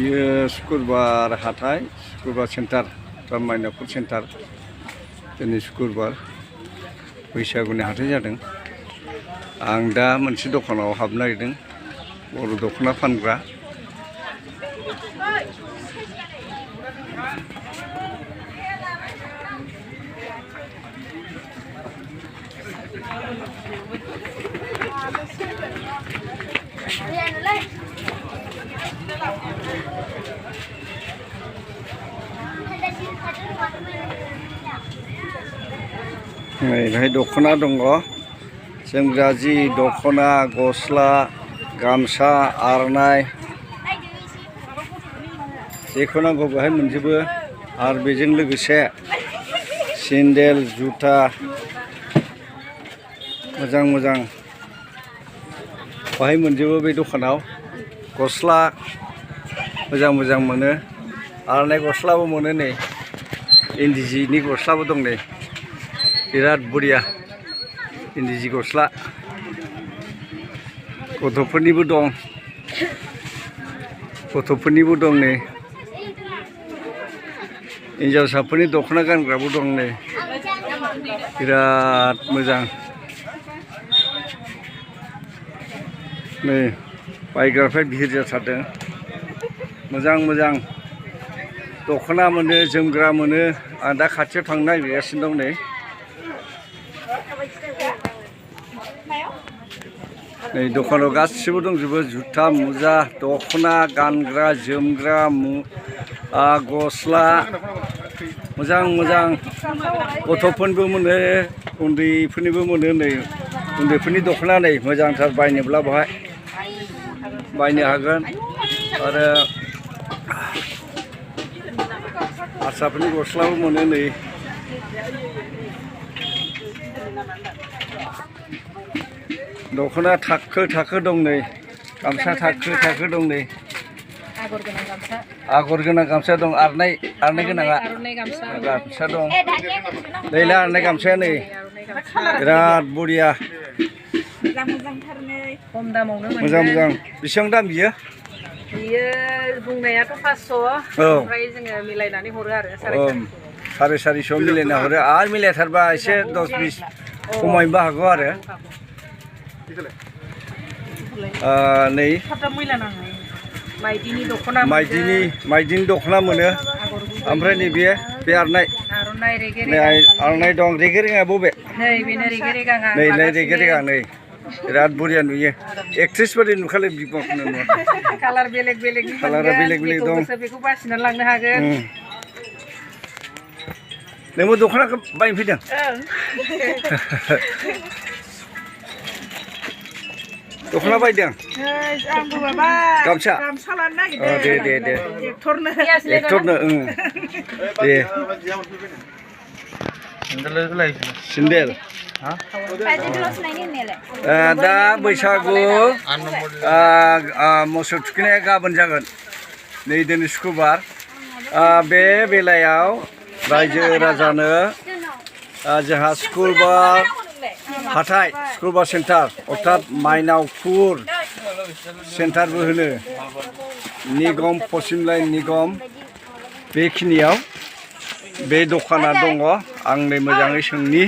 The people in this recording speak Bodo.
बियो शुक्रबार हाथाय शुक्रबार सेन्टार बा माइनापुर सेन्टार दिनै शुक्रबार बैसागुनि हाथाय जादों। आं दा मोनसे दखानाव हाबनो नागिरदों बर' दख'ना फानग्रा। बेहाय दख'ना दङ, जोमग्रा जि दख'ना, गस्ला, गामसा, आर'नाइ जेखौ नांगौ बेहाय मोनजोबो। आरो बेजों लोगोसे सेन्देल, जुथा मोजां मोजां बेहाय मोनजोबो। बे दखानाव गस्ला मोजां मोजां मोनो, आर'नाइ गस्लाबो मोनो। नै इन्दि जिनि गस्लाबो दं। नै बिराद बरिया इन्दि जि गस्ला। गथ'फोरनिबो दं, गथ'फोरनिबो दं। नै हिन्जावसाफोरनि दख'ना गानग्राबो दं। नै बिराद मोजां। नै बायग्राफ्रा भिर जाथारदों। मोजां मोजां दख'ना मोनो, जोमग्रा मोनो। आं दा खाथियाव थांनो नागिरगासिनो दं। नै दखानाव गासिबो दंजोबो। जुथा, मुजा, दख'ना, गानग्रा, जोमग्रा, गस्ला मोजां मोजां। गथ'फोरनिबो मोनो, उन्दैफोरनिबो मोनो। नै उन्दैफोरनि दख'ना नै मोजांथार, बायनोब्ला बेहाय बायनो हागोन। आरो हारसाफोरनि गस्लाबो मोनो। नै दख'ना थाखो थाखो दं। नै गामसा थाखो थाखो दं। नै आगर गोनां गामसा दं। आर'नाइ गोनाङा गामसा दं। नैलाय आर'नाइ गामसाया नै बिराद बरिया, खम दामावनो मोनो। मोजां मोजां। बेसेबां दाम बियो? बियो बुंनायाथ' 500, ओमफ्राय जोङो मिलायनानै हरो आरो 450 मिलायना हरो। आरो मिलायथारबा एसे 10-20 खमायनोबो हागौ आरो। नै माइदिनि दख'ना, माइदिनि दख'ना मोनो। ओमफ्राय नैबे आर'नाइ दं। रेगे रेगाङा बबे? बेनो रेगे रेगाङा। नैलाय रेगे रेगां। नै बिराद बरिया नुयो। एक्ट्रिस बादि नुखालै बिब'खौनो नुवा। कालार बेलेग बेलेग, कालारा बेलेग बेलेग दं। बेखौ बासिनानै लांनो हागोन। नोंबो दख'नाखौ बायनो फैदों? दख'ना बायदों? आंबो माबा गामसा लानो नागिरदों। दे एक्टरनो दे सेन्देल। दा बैसागु मोसौ थुखैनाया गाबोन जागोन। नै दिनै शुक्रबार। बे बेलायाव रायजो राजानो जोंहा शुक्रबार हाथाय, शुक्रबार सेन्टार अर्थात माइनावपुर सेन्टारबो होनो, निगम पश्चिम लाइन निगम बेखिनियाव बे दखाना दङ। आं नै मोजाङै सोंनि।